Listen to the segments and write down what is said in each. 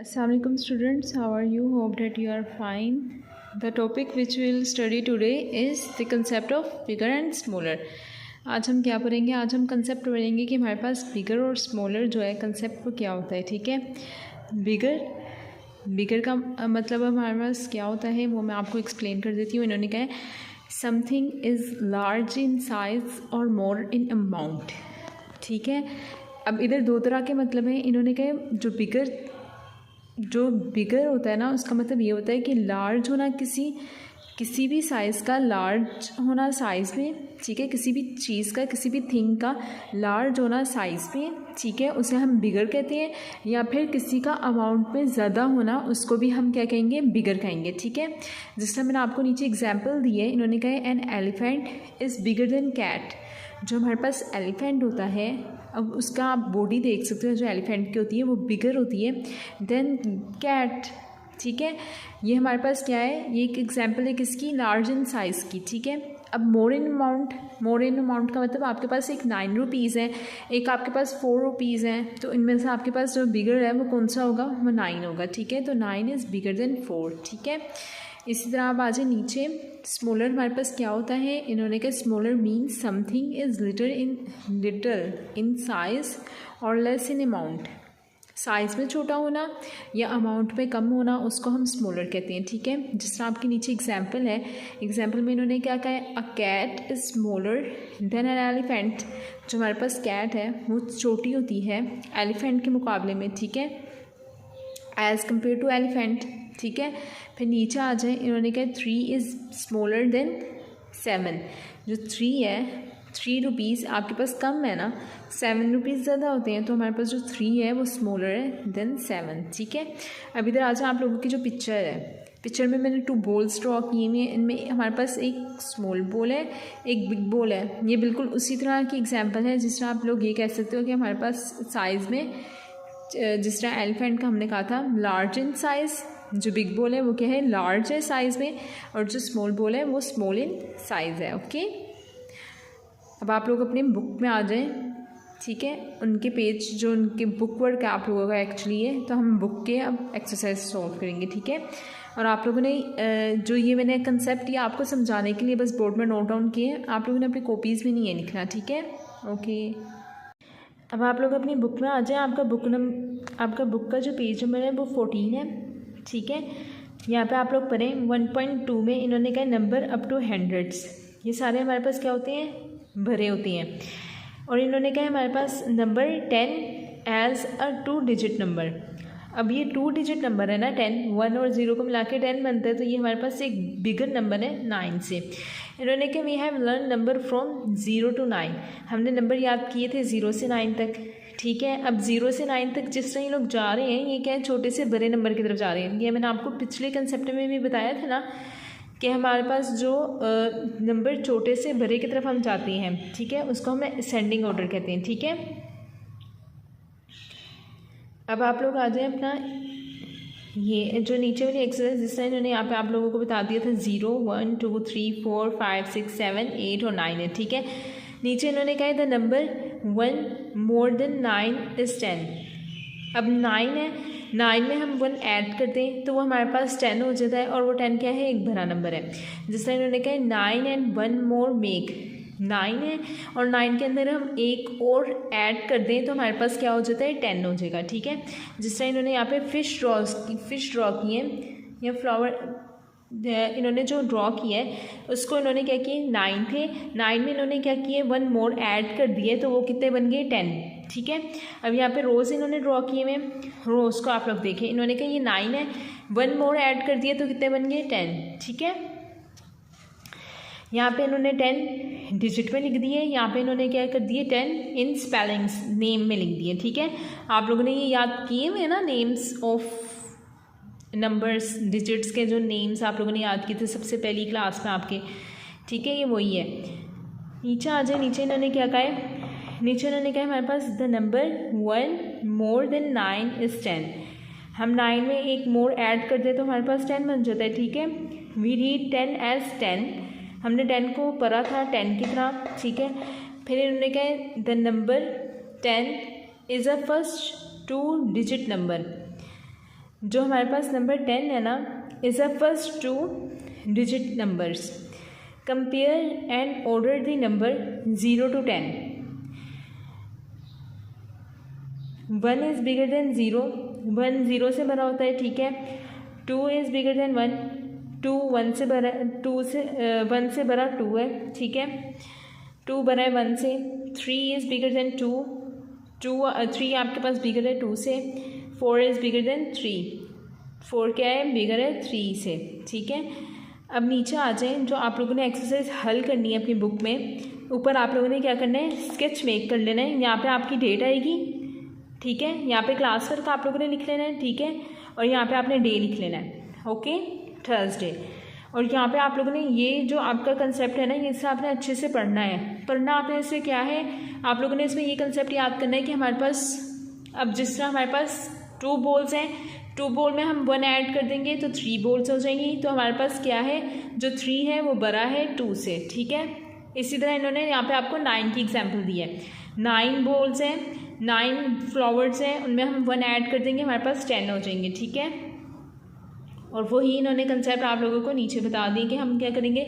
Assalamualaikum students, how are you? Hope that you are fine. The topic which we will study today is the concept of bigger and smaller. आज हम क्या पढ़ेंगे? आज हम concept पढ़ेंगे कि हमारे पास बिगर और स्मॉलर जो है कंसेप्ट वो क्या होता है. ठीक है, बिगर का मतलब हमारे पास क्या होता है वो मैं आपको एक्सप्लेन कर देती हूँ. इन्होंने कहा है something is large in size और मोर इन अमाउंट. ठीक है, अब इधर दो तरह के मतलब हैं. इन्होंने कहा जो बिगर होता है ना, उसका मतलब ये होता है कि लार्ज होना किसी भी साइज़ का, लार्ज होना साइज़ में. ठीक है, किसी भी चीज़ का, किसी भी थिंग का लार्ज होना साइज़ में. ठीक है, उसे हम बिगर कहते हैं. या फिर किसी का अमाउंट में ज़्यादा होना, उसको भी हम क्या कहेंगे? बिगर कहेंगे. ठीक है, जिस तरह मैंने आपको नीचे एग्जाम्पल दी है. इन्होंने कहा है an elephant is bigger than cat. जो हमारे पास एलिफेंट होता है, अब उसका आप बॉडी देख सकते हो, जो एलिफेंट की होती है वो बिगर होती है देन कैट. ठीक है, ये हमारे पास क्या है? ये एक एग्जांपल है किसकी? लार्ज इन साइज़ की. ठीक है, अब मोर इन अमाउंट का मतलब आपके पास एक 9 रुपीज़ है, एक आपके पास 4 रुपीज़ है. तो इनमें से आपके पास जो बिगर है वो कौन सा होगा? वो 9 होगा. ठीक है, तो 9 इज़ बिगर देन 4. ठीक है, इसी तरह आप आ जाए नीचे. स्मॉलर हमारे पास क्या होता है? इन्होंने कहा smaller means something is little in size और लेस इन अमाउंट. साइज़ में छोटा होना या अमाउंट में कम होना, उसको हम स्मॉलर कहते हैं. ठीक है, जिस तरह आपके नीचे एग्जाम्पल है, एग्जाम्पल में इन्होंने क्या कहा है? A cat is smaller than an elephant. जो हमारे पास कैट है वो छोटी होती है एलिफेंट के मुकाबले में. ठीक है, एज़ कम्पेयर टू एलिफेंट. ठीक है, फिर नीचे आ जाए. इन्होंने कहा 3 इज़ स्मॉलर देन 7. जो 3 है, 3 रुपीज़ आपके पास कम है ना, 7 रुपीज़ ज़्यादा होते हैं. तो हमारे पास जो 3 है वो स्मॉलर है देन 7. ठीक है, अब इधर आ जाए. आप लोगों की जो पिक्चर है, पिक्चर में मैंने 2 बॉल्स ड्रॉ किए हुए हैं. इनमें हमारे पास एक स्मॉल बॉल है, एक बिग बॉल है. ये बिल्कुल उसी तरह की एग्जाम्पल है जिस तरह आप लोग ये कह सकते हो कि हमारे पास साइज़ में, जिस तरह एलिफेंट का हमने कहा था लार्ज इन साइज़, जो बिग बॉल है वो क्या है? लार्ज है साइज़ में, और जो स्मॉल बॉल है वो स्मॉल इन साइज़ है. ओके, अब आप लोग अपनी बुक में आ जाएं. ठीक है, उनके पेज जो उनके बुक वर्क आप लोगों का एक्चुअली है, तो हम बुक के अब एक्सरसाइज सॉल्व करेंगे. ठीक है, और आप लोगों ने जो ये मैंने कंसेप्ट ये आपको समझाने के लिए बस बोर्ड में नोट डाउन किए. आप लोगों ने अपनी कॉपीज़ में नहीं है लिखना. ठीक है, ओके. अब आप लोग अपनी बुक में आ जाए. आपका बुक का जो पेज नंबर है वो 14 है. ठीक है, यहाँ पे आप लोग पढ़ें 1.2 में. इन्होंने कहा नंबर अप टू हंड्रेड्स. ये सारे हमारे पास क्या होते हैं? भरे होते हैं. और इन्होंने कहा हमारे पास number 10 as a 2 digit number. अब ये 2 डिजिट नंबर है ना, 10, 1 और 0 को मिला के 10 बनता है. तो ये हमारे पास एक बिगर नंबर है 9 से. इन्होंने कहा we have learn number from 0 to 9. हमने नंबर याद किए थे 0 से 9 तक. ठीक है, अब 0 से 9 तक जिस तरह ये लोग जा रहे हैं, ये क्या है? छोटे से बड़े नंबर की तरफ जा रहे हैं. ये मैंने आपको पिछले कंसेप्ट में भी बताया था ना कि हमारे पास जो नंबर छोटे से बड़े की तरफ हम जाते हैं, ठीक है, उसको हम असेंडिंग ऑर्डर कहते हैं. ठीक है, अब आप लोग आ जाए अपना ये जो नीचे वाली एक्सरसाइज, जिस तरह इन्होंने यहाँ पे आप लोगों को बता दिया था 0, 1, 2, 3, 4, 5, 6, 7, 8 और 9 है. ठीक है, नीचे इन्होंने कहा the number 1 more than 9 is 10. अब 9 है, 9 में हम 1 ऐड करते हैं तो वो हमारे पास 10 हो जाता है. और वो 10 क्या है? एक भरा नंबर है. जिस तरह इन्होंने कहा 9 एंड 1 मोर मेक. 9 है और 9 के अंदर हम एक और ऐड कर दें तो हमारे पास क्या हो जाता है? 10 हो जाएगा. ठीक है, जिस तरह इन्होंने यहाँ पे फिश ड्रॉ की है, या फ्लावर इन्होंने जो ड्रॉ किया है उसको इन्होंने क्या किया? 9 थे, 9 में इन्होंने क्या किए? 1 मोर ऐड कर दिए तो वो कितने बन गए? 10. ठीक है, अब यहाँ पे रोज़ इन्होंने ड्रॉ किए हुए. रोज़ को आप लोग देखें. इन्होंने कहा ये 9 है, 1 मोर ऐड कर दिए तो कितने बन गए? 10. ठीक है, यहाँ पे इन्होंने 10 डिजिट में लिख दिए. यहाँ पे इन्होंने क्या कर दिए? 10 इन स्पेलिंग्स नेम में लिख दिए. ठीक है, आप लोगों ने ये याद किए हुए ना, नेम्स ऑफ नंबर्स, डिजिट्स के जो नेम्स आप लोगों ने याद किए थे सबसे पहली क्लास में आपके. ठीक है, ये वही है. नीचे आ जाए. नीचे इन्होंने क्या कहा है? नीचे इन्होंने कहा हमारे पास the number 1 more than 9 is 10. हम 9 में एक मोर ऐड कर दे तो हमारे पास 10 बन जाता है. ठीक है, वी रीड 10 एज 10. हमने 10 को पढ़ा था 10 की तरह. ठीक है, फिर इन्होंने कहा the number 10 is a first 2 digit number. जो हमारे पास नंबर 10 है ना, is a first 2 digit numbers. Compare and order the number 0 to 10। 1 is bigger then 0, 1 0 से बड़ा होता है, ठीक है। 2 इज़ बिगर देन 1, 2 1 से बड़ा, 1 से बड़ा 2 है, ठीक है। 2 बड़ा है 1 से। 3 इज़ बिगर देन 2, 3 आपके पास बिगर है 2 से। 4 इज़ बिगर देन 3, 4 क्या है, बिगर है 3 से, ठीक है। अब नीचे आ जाएं, जो आप लोगों ने एक्सरसाइज हल करनी है अपनी बुक में, ऊपर आप लोगों ने क्या करना है, स्केच मेक कर लेना है। यहाँ पे आपकी डेट आएगी, ठीक है। यहाँ पे क्लास वर्क आप लोगों ने लिख लेना है, ठीक है। और यहाँ पे आपने डे लिख लेना है, ओके, थर्सडे। और यहाँ पे आप लोगों ने ये जो आपका कंसेप्ट है ना, ये इससे आपने अच्छे से पढ़ना है। पढ़ना आपने इसमें क्या है, आप लोगों ने इसमें ये कंसेप्ट याद करना है कि हमारे पास, अब जिस तरह हमारे पास 2 बॉल्स हैं, 2 बॉल में हम 1 ऐड कर देंगे तो 3 बॉल्स हो जाएंगी। तो हमारे पास क्या है, जो 3 है वो बड़ा है 2 से, ठीक है। इसी तरह इन्होंने यहाँ पे आपको 9 की एग्जांपल दी है। 9 बॉल्स हैं, 9 फ्लावर्स हैं, उनमें हम 1 ऐड कर देंगे, हमारे पास 10 हो जाएंगे, ठीक है। और वही इन्होंने कंसेप्ट आप लोगों को नीचे बता दिए कि हम क्या करेंगे,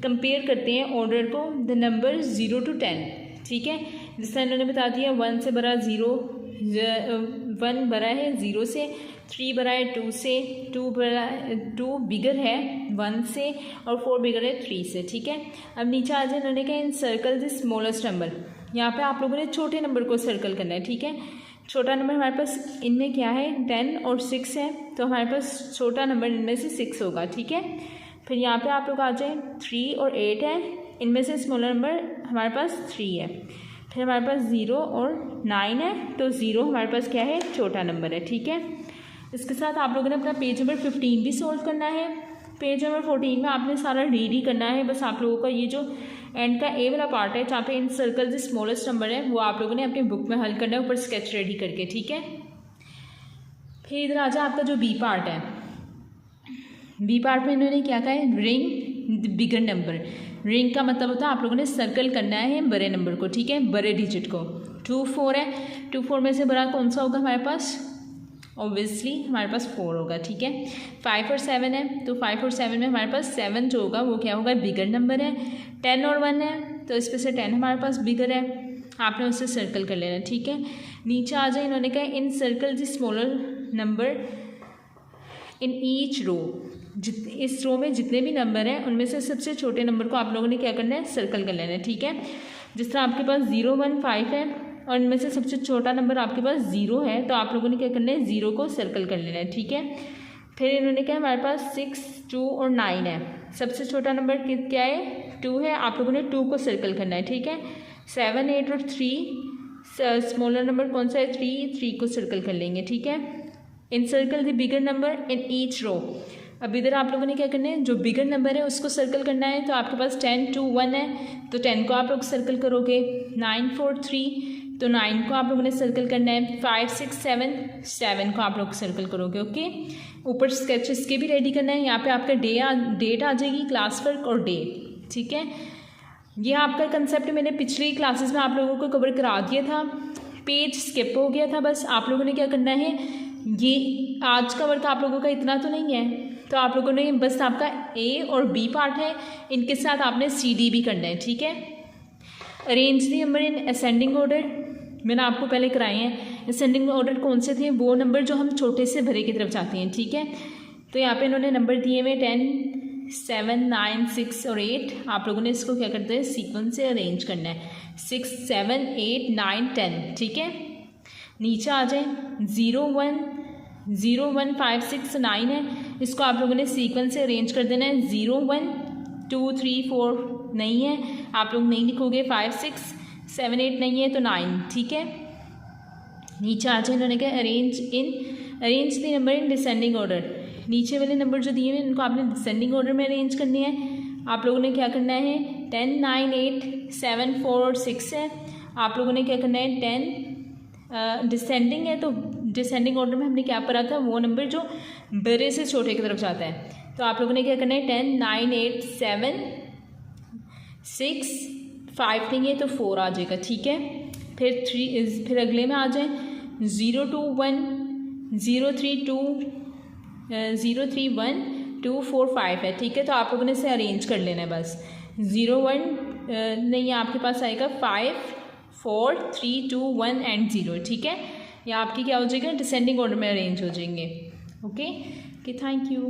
कंपेयर करते हैं ऑर्डर को, द नंबर 0 to 10, ठीक है। जिस तरह इन्होंने बता दिया 1 से बड़ा 0, 1 बड़ा है 0 से, 3 बड़ा है 2 से, 2 बिगर है 1 से, और 4 बिगर है 3 से, ठीक है। अब नीचे आ जाए, इन्होंने कहा in circle the smallest number. यहाँ पे आप लोगों ने छोटे नंबर को सर्कल करना है, ठीक है। छोटा नंबर हमारे पास इनमें क्या है, 10 और 6 है, तो हमारे पास छोटा नंबर इनमें से 6 होगा, ठीक है। फिर यहाँ पे आप लोग आ जाए, 3 और 8 है, इनमें से स्मॉलर नंबर हमारे पास 3 है। फिर हमारे पास 0 और 9 है, तो 0 हमारे पास क्या है, छोटा नंबर है, ठीक है। इसके साथ आप लोगों ने अपना पेज नंबर 15 भी सोल्व करना है। पेज नंबर 14 में आपने सारा रीड ही करना है। बस आप लोगों का ये जो एंड का ए वाला पार्ट है, जहाँ पे इन सर्कल जो स्मॉलेस्ट नंबर है, वो आप लोगों ने अपनी बुक में हल करना है, ऊपर स्केच रेडी करके, ठीक है। फिर इधर आ जाए आपका जो बी पार्ट है। बी पार्ट में इन्होंने क्या कहा है, रिंग बिगर नंबर। रिंग का मतलब होता है आप लोगों ने सर्कल करना है बड़े नंबर को, ठीक है, बड़े डिजिट को। 2 4 है, 2 4 में से बड़ा कौन सा होगा हमारे पास, ऑब्वियसली हमारे पास 4 होगा, ठीक है। 5 और 7 है, तो 5 और 7 में हमारे पास 7 जो होगा वो क्या होगा, बिगर नंबर है। 10 और 1 है, तो इस पर से 10 हमारे पास बिगर है, आपने उससे सर्कल कर लेना, ठीक है। नीचे आ जाए, इन्होंने कहा in circle the smaller number in each row. इस रो में जितने भी नंबर हैं उनमें से सबसे छोटे नंबर को आप लोगों ने क्या करना है, सर्कल कर लेना है, ठीक है। जिस तरह आपके पास 0 1 5 है और इनमें से सबसे छोटा नंबर आपके पास 0 है, तो आप लोगों ने क्या करना है, 0 को सर्कल कर लेना है, ठीक है। फिर इन्होंने कहा हमारे पास 6 2 और 9 है, सबसे छोटा नंबर क्या है, 2 है, आप लोगों ने 2 को सर्कल करना है, ठीक है। 7 8 और 3, स्मॉलर नंबर कौन सा है, 3 को सर्कल कर लेंगे, ठीक है। In circle the bigger number in each row. अब इधर आप लोगों ने क्या करना है, जो बिगर नंबर है उसको सर्कल करना है, तो आपके पास 10 2 1 है, तो 10 को आप लोग सर्कल करोगे। 9 4 3, तो 9 को आप लोगों ने सर्कल करना है। 5 6 7, 7 को आप लोग सर्कल करोगे, ओके। ऊपर स्केच इसके भी रेडी करना है। यहाँ पे आपका डेट आ जाएगी, क्लास वर्क और डे, ठीक है। ये आपका कंसेप्ट मैंने पिछली क्लासेस में आप लोगों को कवर करा दिया था, पेज स्किप हो गया था। बस आप लोगों ने क्या करना है, ये आज का वर्क आप लोगों का इतना तो नहीं है, तो आप लोगों ने बस आपका ए और बी पार्ट है, इनके साथ आपने सी डी भी करना है, ठीक है। Arrange the number in ascending order, मैंने आपको पहले कराए हैं। असेंडिंग ऑर्डर कौन से थे, वो नंबर जो हम छोटे से बड़े की तरफ जाते हैं, ठीक है। तो यहाँ पे इन्होंने नंबर दिए हुए 10 7 9 6 और 8, आप लोगों ने इसको क्या करते हैं, सीक्वेंस से अरेंज करना है, 6 7 8 9 10, ठीक है। नीचे आ जाए, 0 1 5 6 9 है, इसको आप लोगों ने सीक्वेंस से अरेंज कर देना है। 0 1 2 3 4 नहीं है, आप लोग नहीं लिखोगे। 5 6 7 8 नहीं है, तो 9, ठीक है। नीचे आ जाए, इन्होंने कहा arrange the number in descending order. नीचे वाले नंबर जो दिए हुए इनको आपने डिसेंडिंग ऑर्डर में अरेंज करने हैं। आप लोगों ने क्या करना है, 10 9 8 7 4 और 6 है, आप लोगों ने क्या करना है, 10 डिसेंडिंग है, तो डिसेंडिंग ऑर्डर में हमने क्या पढ़ा था, वो नंबर जो बड़े से छोटे की तरफ जाता है, तो आप लोगों ने क्या करना है, 10 9 8 7 6 5 नहीं है, तो 4 आ जाएगा, ठीक है। फिर अगले में आ जाए, 0 2 1 0 3 2 03125 है, ठीक है। तो आप लोगों ने इसे अरेंज कर लेना है बस। 01 नहीं, आपके पास आएगा 5 4 3 2 1 एंड 0, ठीक है। या आपकी क्या हो जाएगा, डिसेंडिंग ऑर्डर में अरेंज हो जाएंगे। Okay, thank you.